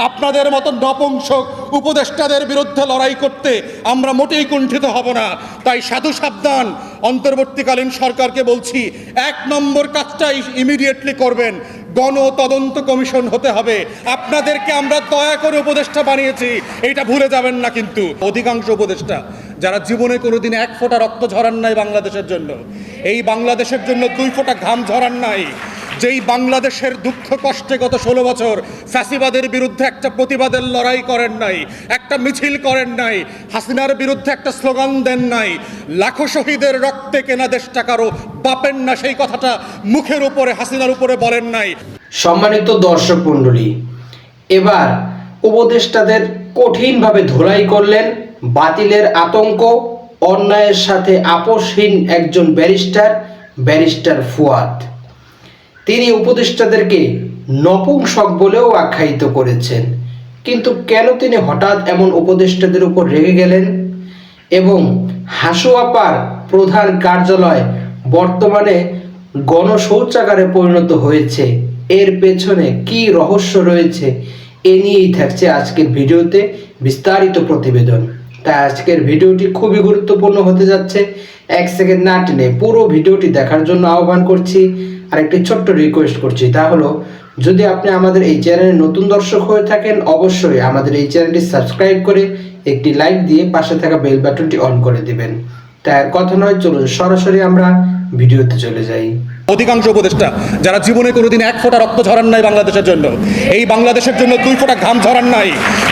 আপনাদের মতো নপুংসক উপদেষ্টাদের বিরুদ্ধে লড়াই করতে আমরা মোটেই কুণ্ঠিত হব না। তাই সাধু সাবধান, অন্তর্বর্তীকালীন সরকারকে বলছি, 1 নম্বর কাজটাই ইমিডিয়েটলি করবেন, গণ তদন্ত কমিশন হতে হবে। আপনাদেরকে আমরা দয়া করে উপদেষ্টা বানিয়েছি, এটা ভুলে যাবেন না। কিন্তু অধিকাংশ উপদেষ্টা যারা জীবনে কোনোদিন 1 ফোঁটা রক্ত ঝরান নাই বাংলাদেশের জন্য, এই বাংলাদেশের জন্য 2 ফোঁটা ঘাম ঝরান নাই, যেই বাংলাদেশের দুঃখ কষ্টে গত 16 বছর ফ্যাসিবাদের বিরুদ্ধে একটা প্রতিবাদের লড়াই করেন নাই, একটা মিছিল করেন নাই, হাসিনার বিরুদ্ধে একটা স্লোগান দেন নাই, লাখো শহীদের রক্তে কেনা দেশটা কারো বাপের না, সেই কথাটা মুখের উপরে হাসিনার উপরে বলেন নাই। সম্মানিত দর্শক মণ্ডলী, এবার উপদেষ্টাদের কঠিনভাবে ধোলাই করলেন বাতিলের আতঙ্ক, অন্যায়ের সাথে আপোষহীন একজন ব্যারিস্টার ফুয়াদ। তিনি উপদেষ্টাদেরকে নপুংসক বলেও আখ্যায়িত করেছেন। কিন্তু কেন তিনি হঠাৎ এমন উপদেষ্টাদের উপর রেগে গেলেন এবং হাসুয়াপার প্রধান কার্যালয় বর্তমানে গণশৌচাগারে পরিণত হয়েছে, এর পেছনে কি রহস্য রয়েছে, এ নিয়েই থাকছে আজকের ভিডিওতে বিস্তারিত প্রতিবেদন। তাই আজকের ভিডিওটি খুবই গুরুত্বপূর্ণ হতে যাচ্ছে। 1 সেকেন্ড না টেনে পুরো ভিডিওটি দেখার জন্য আহ্বান করছি। আর একটি ছোট্ট রিকোয়েস্ট করছি, তা হলো যদি আপনি আমাদের এই চ্যানেলে নতুন দর্শক হয়ে থাকেন, অবশ্যই আমাদের এই চ্যানেলটি সাবস্ক্রাইব করে একটি লাইক দিয়ে পাশে থাকা বেল বাটনটি অন করে দিবেন। তাই আর কথা নয়, চলুন সরাসরি আমরা ভিডিওতে চলে যাই। অধিকাংশ উপদেষ্টা যারা জীবনে কোনোদিন 1 ফোঁটা রক্ত ঝরান নাই বাংলাদেশের জন্য, এই বাংলাদেশের জন্য 2 ফোঁটা ঘাম ঝরান নাই,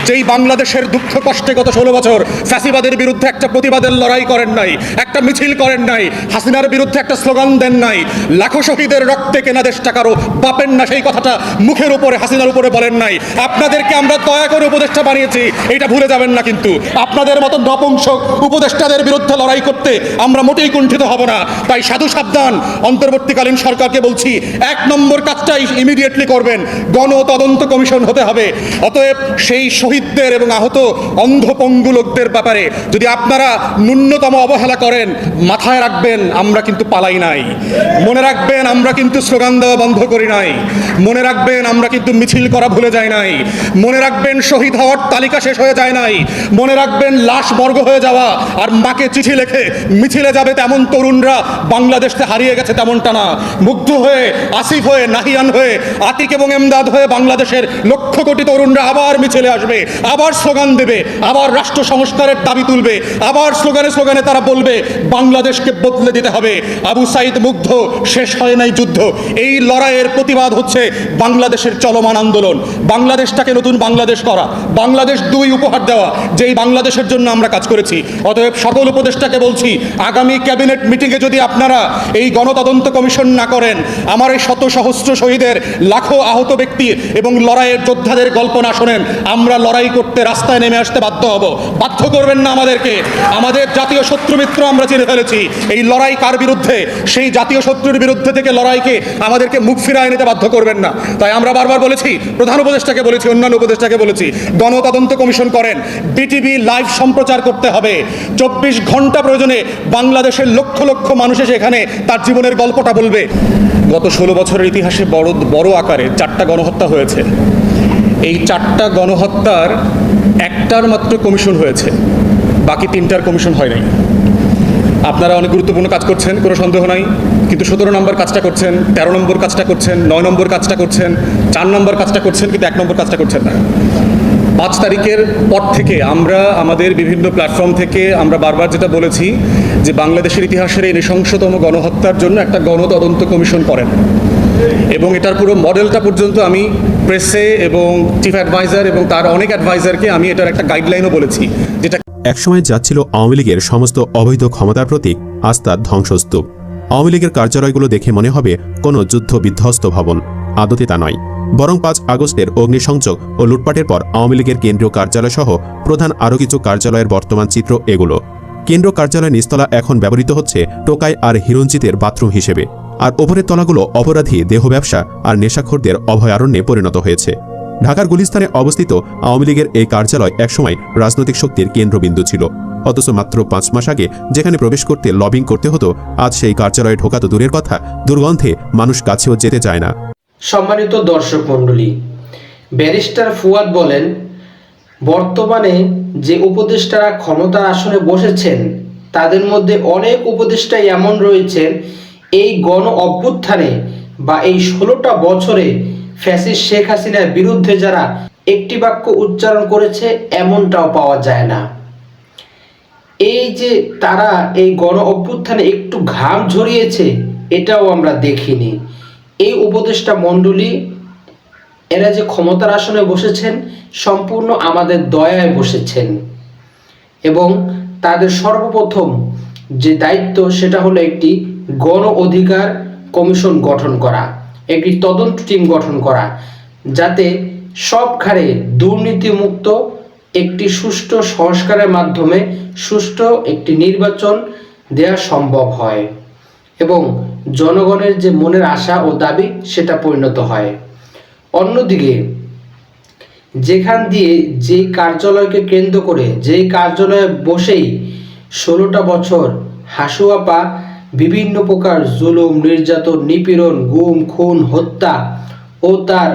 যেই বাংলাদেশের দুঃখ কষ্টে গত 16 বছর ফ্যাসিবাদের বিরুদ্ধে একটা প্রতিবাদের লড়াই করেন নাই, একটা মিছিল করেন নাই, হাসিনার বিরুদ্ধে একটা স্লোগান দেন নাই, লাখো শহীদের রক্তে কেনা দেশটা কারো বাপের না, সেই কথাটা মুখের উপরে হাসিনার উপরে বলেন নাই। আপনাদেরকে আমরা দয়া করে উপদেষ্টা বানিয়েছি, এটা ভুলে যাবেন না। কিন্তু আপনাদের মতো নপুংসক উপদেষ্টাদের বিরুদ্ধে লড়াই করতে আমরা মোটেই কুণ্ঠিত হব না। তাই সাধু সাবধান, অন্তর্বর্তীকালীন সরকারকে বলছি, 1 নম্বর কাজটাই ইমিডিয়েটলি করবেন, গণ তদন্ত কমিশন হতে হবে। অতএব সেই শহীদদের এবং আহত অন্ধপঙ্গু লোকদের ব্যাপারে যদি আপনারা ন্যূনতম অবহেলা করেন, মাথায় রাখবেন আমরা কিন্তু পালাই নাই, মনে রাখবেন আমরা কিন্তু স্লোগান দেওয়া বন্ধ করি নাই, মনে রাখবেন আমরা কিন্তু মিছিল করা ভুলে যাই নাই, মনে রাখবেন শহীদ হওয়ার তালিকা শেষ হয়ে যায় নাই, মনে রাখবেন লাশ মর্গ হয়ে যাওয়া আর মাকে চিঠি লিখে মিছিলে যাবে তেমন তরুণরা বাংলাদেশে হারিয়ে গেছে তেমনটা না। মুগ্ধ হয়ে, আসিফ হয়ে, নাহিয়ান হয়ে, আতিক এবং এমদাদ হয়ে বাংলাদেশের লক্ষ কোটি তরুণরা আবার মিছিলে আসবে, আবার স্লোগান দেবে, আবার রাষ্ট্র সংস্কারের দাবি তুলবে, আবার স্লোগানে স্লোগানে তারা বলবে বাংলাদেশকে বদলে দিতে হবে। আবু সাইদ মুগ্ধ, শেষ হয় নাই যুদ্ধ, এই লড়াইয়ের প্রতিবাদ হচ্ছে বাংলাদেশের চলমান আন্দোলন। বাংলাদেশটাকে নতুন বাংলাদেশ করা, বাংলাদেশ 2 উপহার দেওয়া, যেই বাংলাদেশের জন্য আমরা কাজ করেছি। অতএব সকল উপদেষ্টাকে বলছি, আগামী ক্যাবিনেট মিটিংয়ে যদি আপনারা এই গণতদন্ত কমিশন না করেন, আমার এই শত সহস্র শহীদের, লাখো আহত ব্যক্তি এবং লড়াইয়ের যোদ্ধাদের গল্প না শোনেন, আমরা লড়াই করতে রাস্তায় নেমে আসতে বাধ্য হব। বাধ্য করবেন না আমাদেরকে। আমাদের জাতীয় শত্রু মিত্র আমরা চিনে ফেলেছি। এই লড়াই কার বিরুদ্ধে? সেই জাতীয় শত্রুর বিরুদ্ধে থেকে লড়াইকে আমাদেরকে মুখ ফিরায় নিতে বাধ্য করবেন না। তাই আমরা বারবার বলেছি, প্রধান উপদেষ্টাকে বলেছি, অন্যান্য উপদেষ্টাকে বলেছি, গণতদন্ত কমিশন করেন, বিটিভি লাইভ সম্প্রচার করতে হবে। 24 ঘন্টা প্রয়োজনে বাংলাদেশের লক্ষ লক্ষ মানুষ এসে এখানে তার জীবনের গল্পটা বলবে। গত 16 বছরের ইতিহাসে বড় আকারে 4টা গণহত্যা হয়েছে। এই 4টা গণহত্যার একটার মাত্র কমিশন হয়েছে, বাকি 3টার কমিশন হয় নাই। আপনারা অনেক গুরুত্বপূর্ণ কাজ করছেন, কোনো সন্দেহ নাই, কিন্তু 17 নম্বর কাজটা করছেন, 13 নম্বর কাজটা করছেন, 9 নম্বর কাজটা করছেন, 4 নম্বর কাজটা করছেন, কিন্তু 1 নম্বর কাজটা করছেন না। 5 তারিখের পর থেকে আমরা আমাদের বিভিন্ন প্ল্যাটফর্ম থেকে আমরা বারবার যেটা বলেছি যে বাংলাদেশের ইতিহাসের এই নৃশংসতম গণহত্যার জন্য একটা গণতদন্ত কমিশন করেন, এবং এটার পুরো মডেলটা পর্যন্ত আমি প্রেসে এবং চিফ অ্যাডভাইজার এবং তার অনেক অ্যাডভাইজারকে আমি এটার একটা গাইডলাইনও বলেছি, যেটা একসময় যাচ্ছিল আওয়ামী লীগের সমস্ত অবৈধ ক্ষমতার প্রতীক আস্থার ধ্বংসস্তূপ। আওয়ামী লীগের কার্যালয়গুলো দেখে মনে হবে কোনো যুদ্ধ বিধ্বস্ত ভবন, আদতে তা নয়। বরং 5 আগস্টের অগ্নিসংযোগ ও লুটপাটের পর আওয়ামী লীগের কেন্দ্রীয় কার্যালয় সহ প্রধান আরও কিছু কার্যালয়ের বর্তমান চিত্র এগুলো। কেন্দ্র কার্যালয় নিচতলা এখন ব্যবহৃত হচ্ছে টোকাই আর হিরঞ্জিতের বাথরুম হিসেবে, আর ওপরের তলাগুলো অপরাধী, দেহ ব্যবসা আর নেশাখোরদের অভয়ারণ্যে পরিণত হয়েছে। ঢাকার গুলিস্তানে অবস্থিত আওয়ামী লীগের এই কার্যালয় একসময় রাজনৈতিক শক্তির কেন্দ্রবিন্দু ছিল, অথচ মাত্র 5 মাস আগে যেখানে প্রবেশ করতে লবিং করতে হতো, আজ সেই কার্যালয়ে ঢোকা তো দূরের কথা, দুর্গন্ধে মানুষ কাছেও যেতে চায় না। সম্মানিত দর্শক মণ্ডলী, ব্যারিস্টার ফুয়াদ বলেন, বর্তমানে যে উপদেষ্টারা ক্ষমতার আসনে বসেছেন তাদের মধ্যে অনেক উপদেষ্টাই এমন রয়েছেন এই গণ অভ্যুত্থানে বা এই 16টা বছরে ফ্যাসিস্ট শেখ হাসিনার বিরুদ্ধে যারা একটি বাক্য উচ্চারণ করেছে এমনটাও পাওয়া যায় না। এই যে তারা এই গণ অভ্যুত্থানে একটু ঘাম ঝরিয়েছে এটাও আমরা দেখিনি। এই উপদেষ্টা মণ্ডলী এরা যে ক্ষমতার আসনে বসেছেন সম্পূর্ণ আমাদের দয়ায় বসেছেন এবং তাদের সর্বপ্রথম যে দায়িত্ব সেটা হলো একটি গণ অধিকার কমিশন গঠন করা, একটি তদন্ত টিম গঠন করা, যাতে সবখানে দুর্নীতিমুক্ত একটি সুষ্ঠু সংস্কারের মাধ্যমে সুষ্ঠু একটি নির্বাচন দেওয়া সম্ভব হয় এবং জনগণের যে মনের আশা ও দাবি সেটা পরিণত হয়। অন্যদিকে যেখান দিয়ে যে কার্যালয়কে কেন্দ্র করে যেই কার্যালয়ে বসেই 16টা বছর হাসুয়াপা বিভিন্ন প্রকার জুলুম, নির্যাতন, নিপীড়ন, গুম, খুন, হত্যা ও তার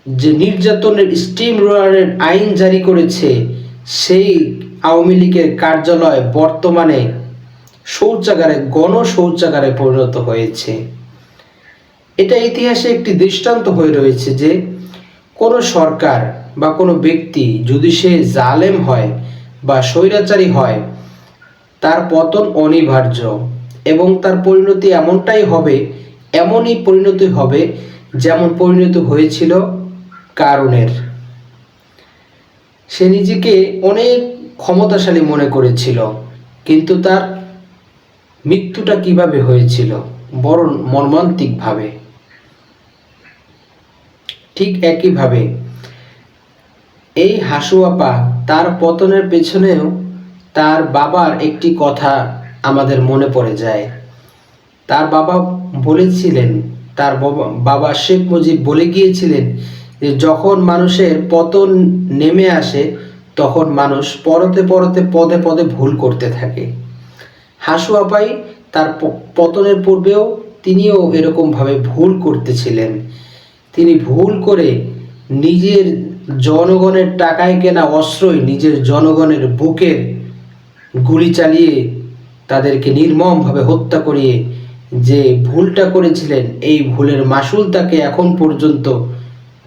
যে নির্যাতনের স্টিম রোলারের আইন জারি করেছে, সেই আওয়ামী লীগের কার্যালয় বর্তমানে শৌচাগারে, গণ শৌচাগারে পরিণত হয়েছে। এটা ইতিহাসে একটি দৃষ্টান্ত হয়ে রয়েছে যে কোনো সরকার বা কোনো ব্যক্তি যদি সে জালেম হয় বা স্বৈরাচারী হয় তার পতন অনিবার্য এবং তার পরিণতি এমনটাই হবে, এমনই পরিণতি হবে যেমন পরিণতি হয়েছিল কারুনের। সে নিজেকে অনেক ক্ষমতাশালী মনে করেছিল, কিন্তু তার মৃত্যুটা কিভাবে হয়েছিল? বড় মর্মান্তিকভাবে। ঠিক একইভাবে এই হাসুয়াপা তার পতনের পেছনেও তার বাবার একটি কথা আমাদের মনে পড়ে যায়। তার বাবা বলেছিলেন, তার বাবা শেখ মুজিব বলে গিয়েছিলেন যে যখন মানুষের পতন নেমে আসে তখন মানুষ পরতে পরতে পদে পদে ভুল করতে থাকে। হাসুয়াপাই তার পতনের পূর্বেও তিনিও এরকমভাবে ভুল করতেছিলেন। তিনি ভুল করে নিজের জনগণের টাকায় কেনা অস্ত্রই নিজের জনগণের বুকের গুলি চালিয়ে তাদেরকে নির্মমভাবে হত্যা করিয়ে যে ভুলটা করেছিলেন এই ভুলের মাসুল তাকে এখন পর্যন্ত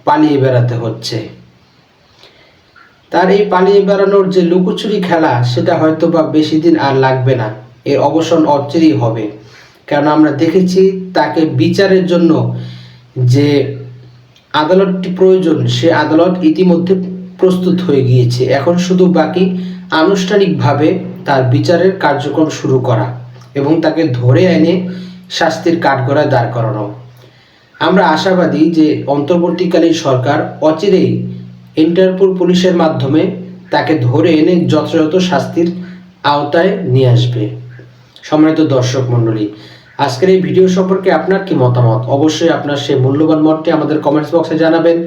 পালিয়ে বেড়াতে হচ্ছে। তার এই পালিয়ে বেড়ানোর যে লুকোচুরি খেলা সেটা হয়তো বা বেশি দিন আর লাগবে না, এর অবসান অচিরেই হবে। কারণ আমরা দেখেছি তাকে বিচারের জন্য যে আদালতটি প্রয়োজন সে আদালত ইতিমধ্যে প্রস্তুত হয়ে গিয়েছে। এখন শুধু বাকি আনুষ্ঠানিকভাবে তার বিচারের কার্যক্রম শুরু করা এবং তাকে ধরে এনে শাস্তির কাঠগড়ায় দাঁড় করানো। আমরা আশাবাদী যে অন্তর্বর্তীকালীন সরকার অচিরেই ইন্টারপোল পুলিশের মাধ্যমে তাকে ধরে এনে যথাযথ শাস্তির আওতায় নিয়ে আসবে। সম্মানিত দর্শক মণ্ডলী, আজকের এই ভিডিও সম্পর্কে আপনার কি মতামত? অবশ্যই আপনার সেই মূল্যবান মতটি আমাদের কমেন্টস বক্সে জানাবেন।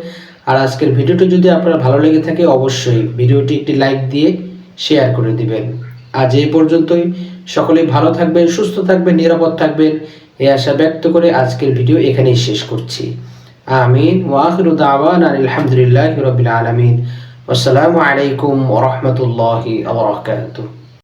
আর আজকের ভিডিওটি যদি আপনার ভালো লেগে থাকে অবশ্যই ভিডিওটি একটি লাইক দিয়ে শেয়ার করে দিবেন। আজ এই পর্যন্তই। সকলেই ভালো থাকবেন, সুস্থ থাকবেন, নিরাপদ থাকবেন এই আশা ব্যক্ত করে আজকের ভিডিও এখানেই শেষ করছি। আমিন ওয়া আখিরু দাওয়ানা আলহামদুলিল্লাহি রাব্বিল আলামিন। আসসালামু আলাইকুম ওয়া রাহমাতুল্লাহি ওয়া বারাকাতুহু।